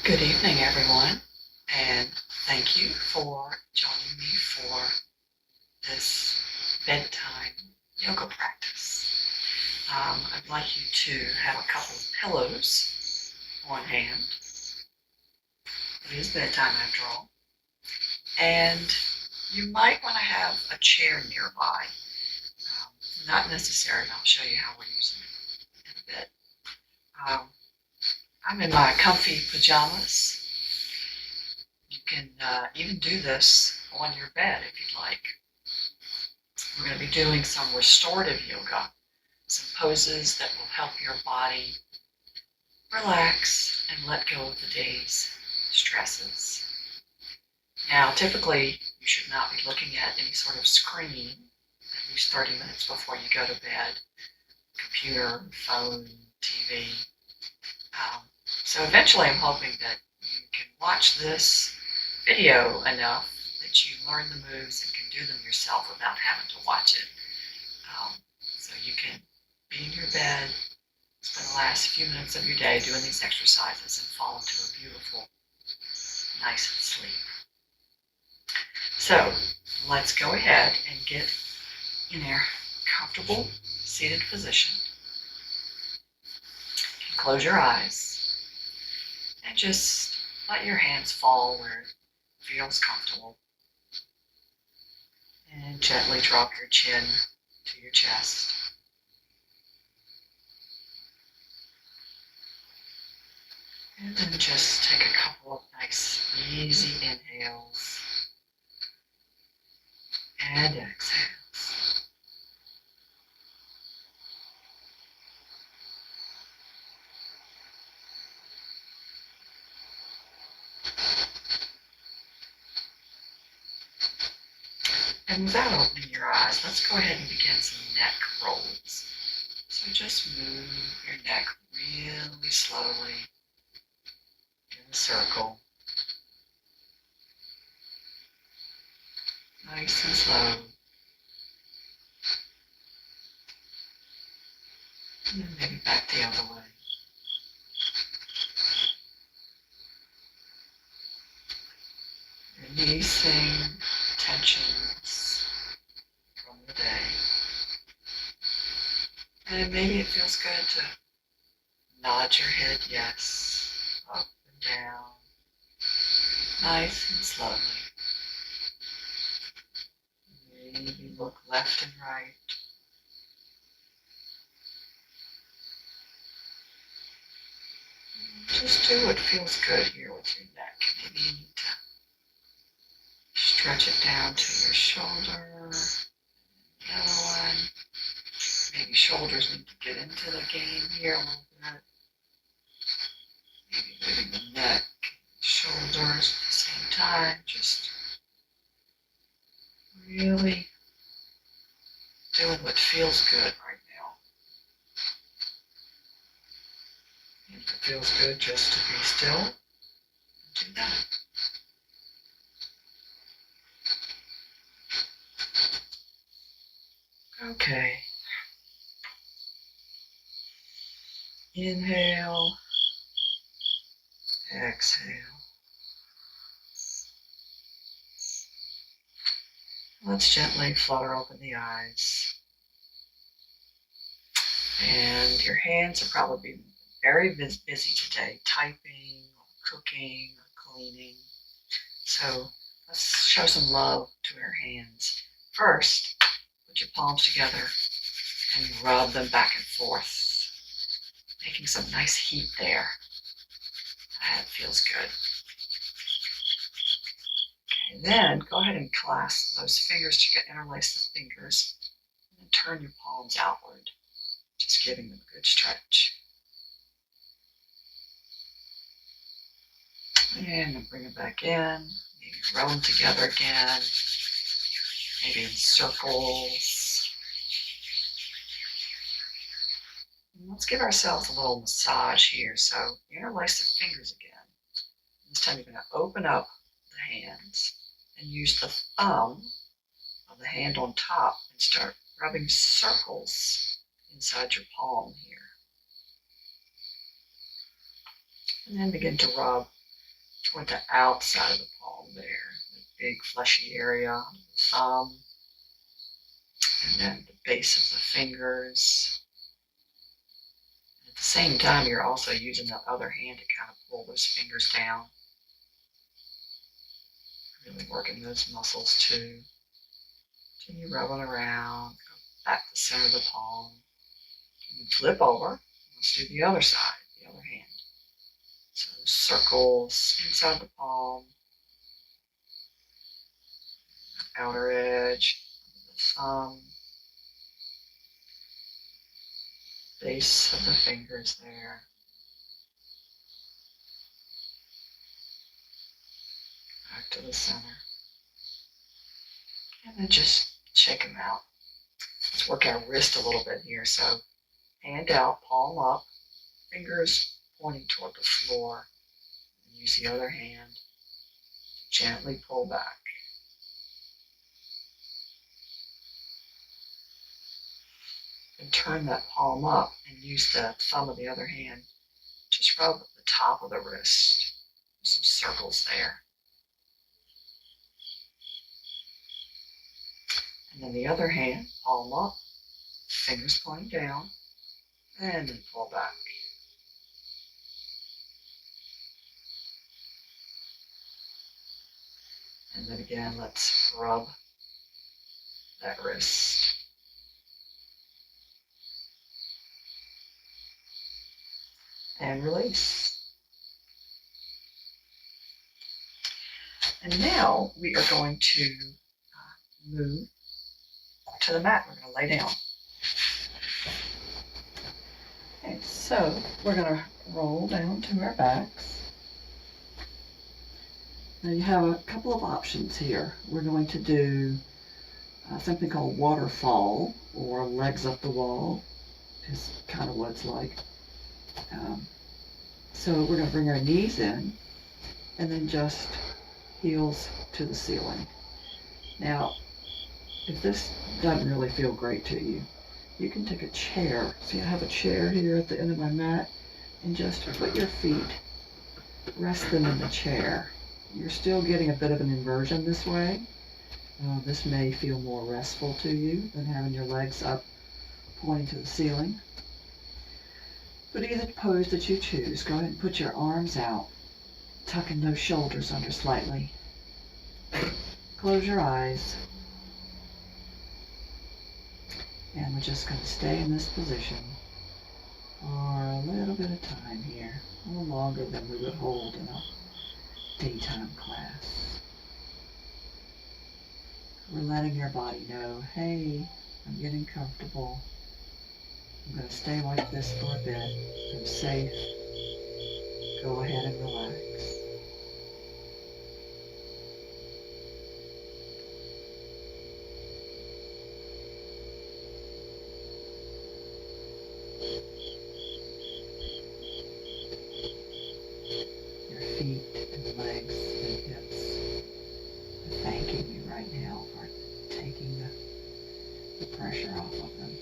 Good evening, everyone, and thank you for joining me for this bedtime yoga practice. I'd like you to have a couple of pillows on hand. It is bedtime after all. And you might want to have a chair nearby. Not necessary, and I'll show you how we're using it in a bit. I'm in my comfy pajamas. You can even do this on your bed if you'd like. We're going to be doing some restorative yoga, some poses that will help your body relax and let go of the day's stresses. Now, typically, you should not be looking at any sort of screen at least 30 minutes before you go to bed, computer, phone, TV. So eventually I'm hoping that you can watch this video enough that you learn the moves and can do them yourself without having to watch it. So you can be in your bed, spend the last few minutes of your day doing these exercises and fall into a beautiful, nice sleep. So let's go ahead and get in a comfortable seated position. You can close your eyes and just let your hands fall where it feels comfortable. And gently drop your chin to your chest. And then just take a couple of nice, easy inhales and exhales. And without opening your eyes, let's go ahead and begin some neck rolls. So just move your neck really slowly in a circle. Nice and slow. And then maybe back the other way. Releasing tensions from the day. And maybe it feels good to nod your head yes, up and down, nice and slowly. Maybe look left and right. Just do what feels good here with your neck. Maybe you need to stretch it down to your shoulder. The other one. Maybe shoulders need to get into the game here a little bit. Maybe moving the neck, shoulders at the same time. Just really doing what feels good right now. If it feels good just to be still, do that. Okay. Inhale, exhale. Let's gently flutter open the eyes. And your hands are probably very busy today, typing, or cooking, or cleaning. So let's show some love to our hands. First, put your palms together and rub them back and forth, making some nice heat there. That feels good. Okay, then go ahead and clasp those fingers together, interlace the fingers, and turn your palms outward, just giving them a good stretch. And then bring it back in, maybe roll them together again, maybe in circles. And let's give ourselves a little massage here. So interlace the fingers again. This time you're going to open up the hands and use the thumb of the hand on top and start rubbing circles inside your palm here. And then begin to rub toward the outside of the palm there, the big fleshy area on the thumb, and then the base of the fingers. At the same time, you're also using the other hand to kind of pull those fingers down. Really working those muscles too. Continue rubbing around, go back to the center of the palm. And flip over. Let's do the other side, the other hand. So circles inside the palm, outer edge, the thumb, base of the fingers there. Back to the center. And then just check them out. Let's work our wrist a little bit here. So hand out, palm up, fingers pointing toward the floor. And use the other hand to gently pull back. And turn that palm up and use the thumb of the other hand. Just rub the top of the wrist. Some circles there. And then the other hand, palm up, fingers pointing down, and then pull back. And then again, let's rub that wrist. And release. And now we are going to move to the mat. We're going to lay down. Okay, so we're going to roll down to our backs. Now you have a couple of options here. We're going to do something called waterfall, or legs up the wall, is kind of what it's like. So we're going to bring our knees in and then just heels to the ceiling. Now, if this doesn't really feel great to you, you can take a chair. See, I have a chair here at the end of my mat, and just put your feet, rest them in the chair. You're still getting a bit of an inversion this way. This may feel more restful to you than having your legs up pointing to the ceiling. But either pose that you choose, go ahead and put your arms out, tucking those shoulders under slightly. Close your eyes. And we're just going to stay in this position for a little bit of time here, a little longer than we would hold in a daytime class. We're letting your body know, hey, I'm getting comfortable. I'm going to stay like this for a bit. I'm safe. Go ahead and relax. Your feet and legs and hips are thanking you right now for taking the pressure off of them.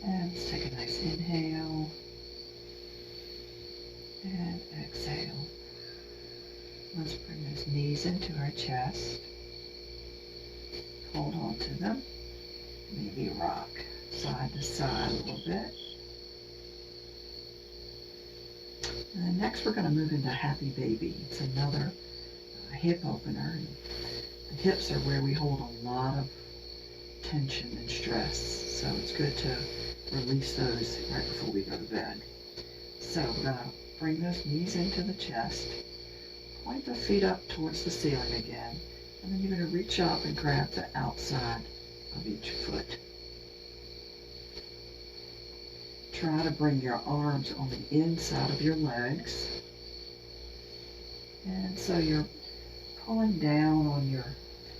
And let's take a nice inhale and exhale. Let's bring those knees into our chest. Hold on to them. Maybe rock side to side a little bit. And then next we're going to move into Happy Baby. It's another hip opener. And the hips are where we hold a lot of tension and stress. So it's good to release those right before we go to bed. So we're going to bring those knees into the chest, point the feet up towards the ceiling again, and then you're going to reach up and grab the outside of each foot. Try to bring your arms on the inside of your legs. And so you're pulling down on your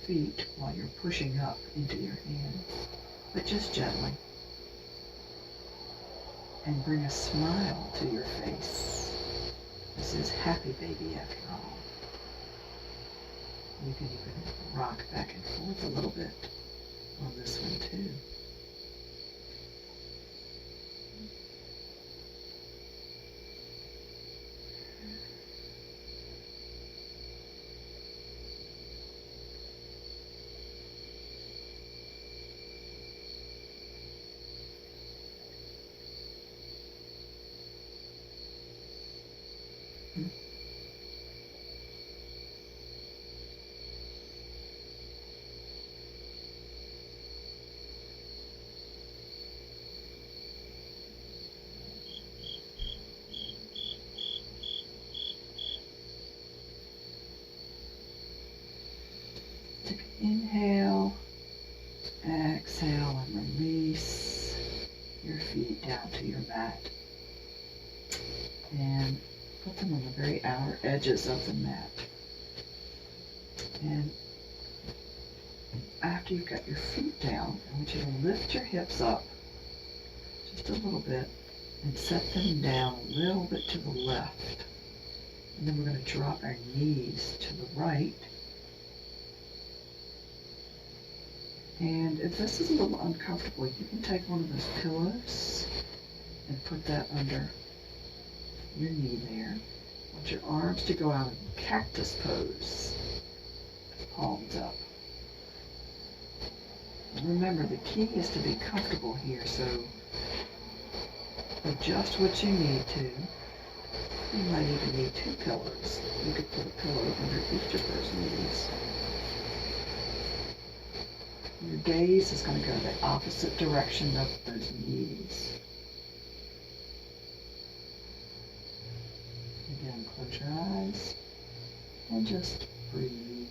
feet while you're pushing up into your hands, but just gently. And bring a smile to your face. This is happy baby after all. You can even rock back and forth a little bit on this one too. Inhale, exhale, and release your feet down to your mat. And put them on the very outer edges of the mat. And after you've got your feet down, I want you to lift your hips up just a little bit and set them down a little bit to the left. And then we're going to drop our knees to the right. And if this is a little uncomfortable, you can take one of those pillows and put that under your knee there. I want your arms to go out in cactus pose, palms up. And remember, the key is to be comfortable here, so adjust what you need to. You might even need 2 pillows. You could put a pillow under each of those knees. Your gaze is going to go the opposite direction of those knees. Again, close your eyes and just breathe.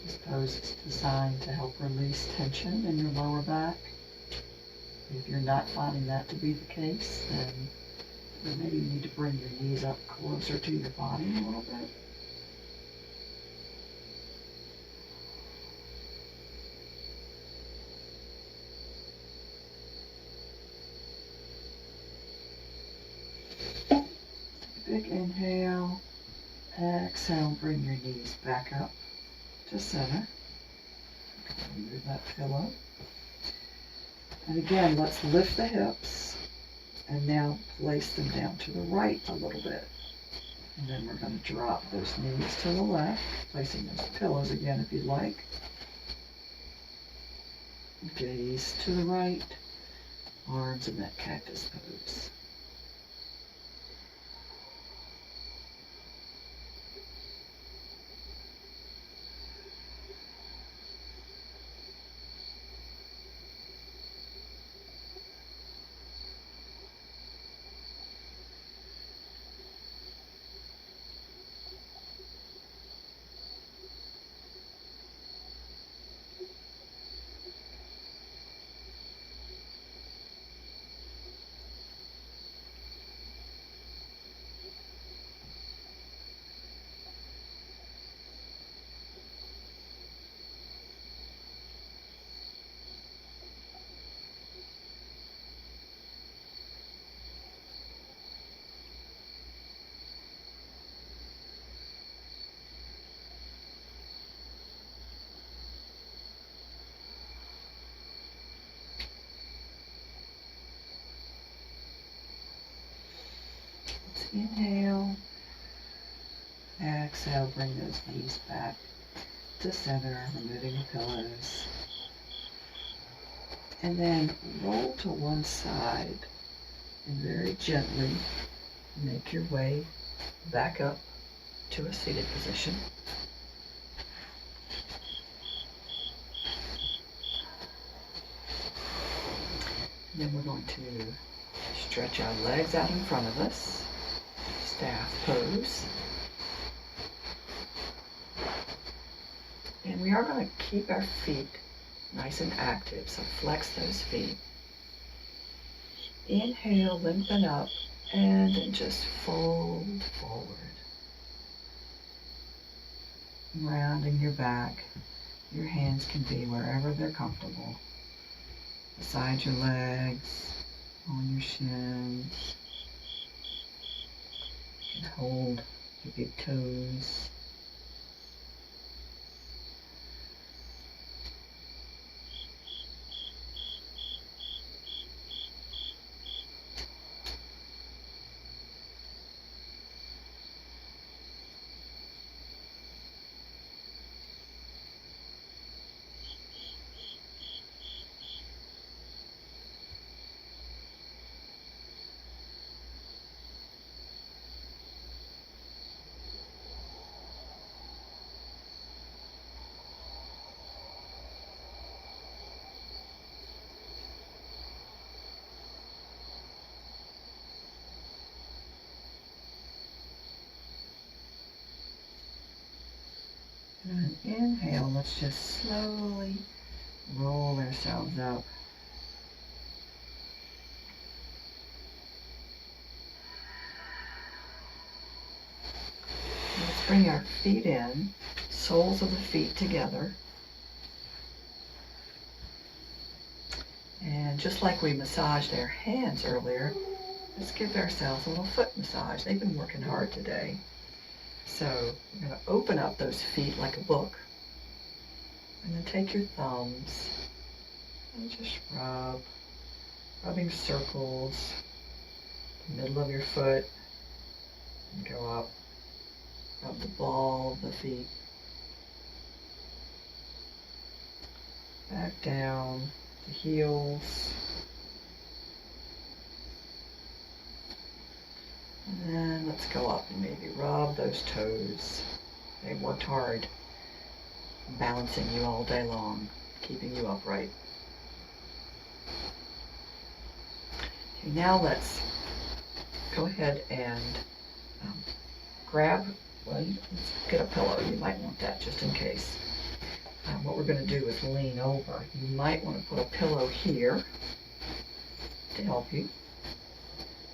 This pose is designed to help release tension in your lower back. If you're not finding that to be the case, then maybe you need to bring your knees up closer to your body a little bit. Take a big inhale. Exhale, bring your knees back up to center. Remove that pillow. And again, let's lift the hips and now place them down to the right a little bit. And then we're going to drop those knees to the left, placing those pillows again if you'd like. Gaze to the right, arms in that cactus pose. Inhale, exhale, bring those knees back to center, removing the pillows. And then roll to one side and very gently make your way back up to a seated position. And then we're going to stretch our legs out in front of us, staff pose. And we are going to keep our feet nice and active, so flex those feet. Inhale, lengthen up, and then just fold forward. Rounding your back. Your hands can be wherever they're comfortable. Beside your legs, on your shins. You can hold your big toes. And inhale, let's just slowly roll ourselves up. Let's bring our feet in, soles of the feet together. And just like we massaged our hands earlier, let's give ourselves a little foot massage. They've been working hard today. So we're going to open up those feet like a book. And then take your thumbs and just rubbing circles, the middle of your foot, and go up, rub the ball of the feet, back down, the heels, and then let's go up and maybe rub those toes. They worked hard balancing you all day long, keeping you upright. Okay, now let's go ahead and let's get a pillow. You might want that just in case. What we're going to do is lean over. You might want to put a pillow here to help you.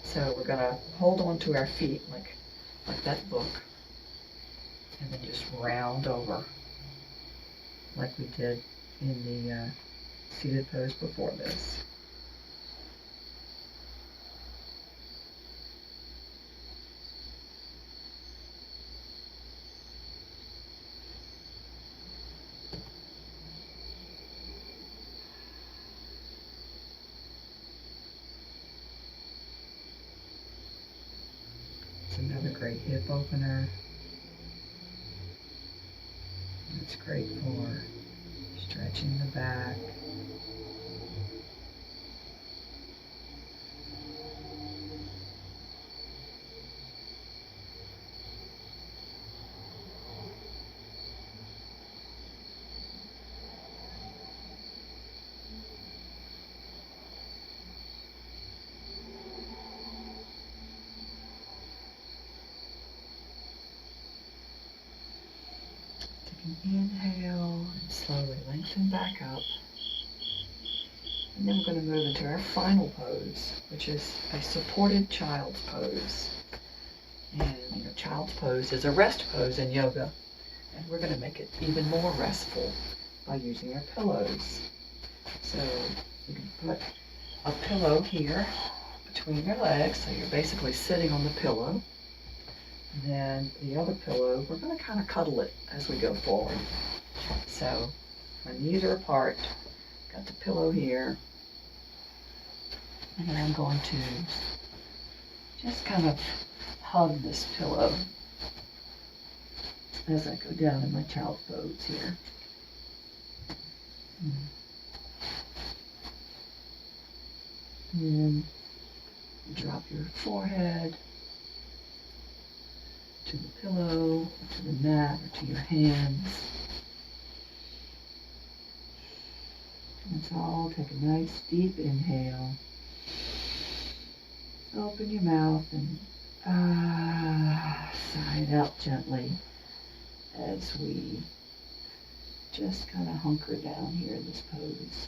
So we're going to hold on to our feet like that book, and then just round over like we did in the seated pose before this. It's another great hip opener. It's great for stretching the back. Inhale and slowly lengthen back up. And then we're going to move into our final pose, which is a supported child's pose. And child's pose is a rest pose in yoga. And we're going to make it even more restful by using our pillows. So you can put a pillow here between your legs, so you're basically sitting on the pillow. And then the other pillow, we're going to kind of cuddle it as we go forward. So my knees are apart, got the pillow here, and then I'm going to just kind of hug this pillow as I go down in my child's pose here. And drop your forehead to the pillow, or to the mat, or to your hands. That's all. Take a nice deep inhale. Open your mouth and sigh it out gently as we just kind of hunker down here in this pose.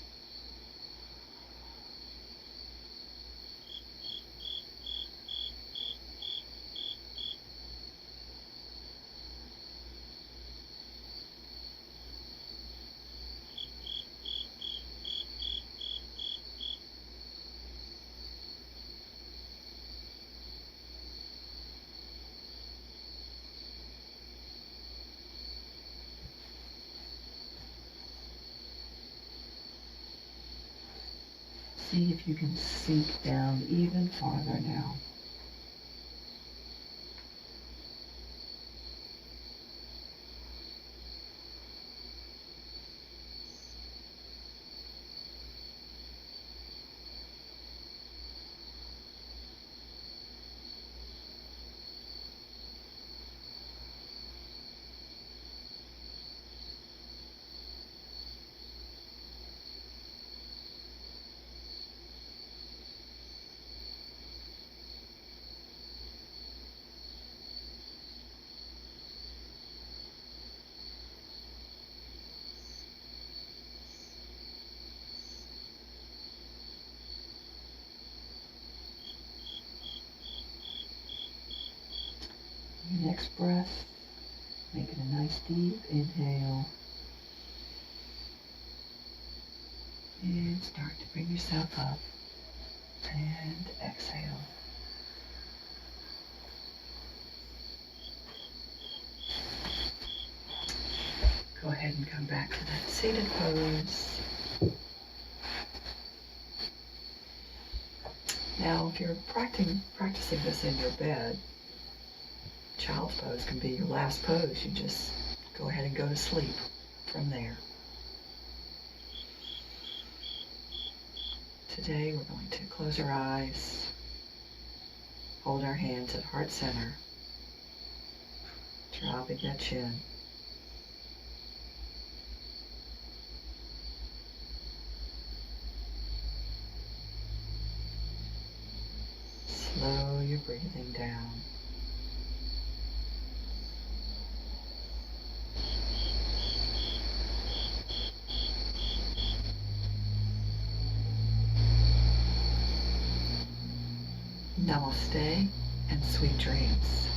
See if you can sink down even farther now. Your next breath, making a nice deep inhale. And start to bring yourself up. And exhale. Go ahead and come back to that seated pose. Now, if you're practicing this in your bed, child's pose can be your last pose. You just go ahead and go to sleep from there. Today we're going to close our eyes, hold our hands at heart center, dropping that chin. Slow your breathing down. Namaste and sweet dreams.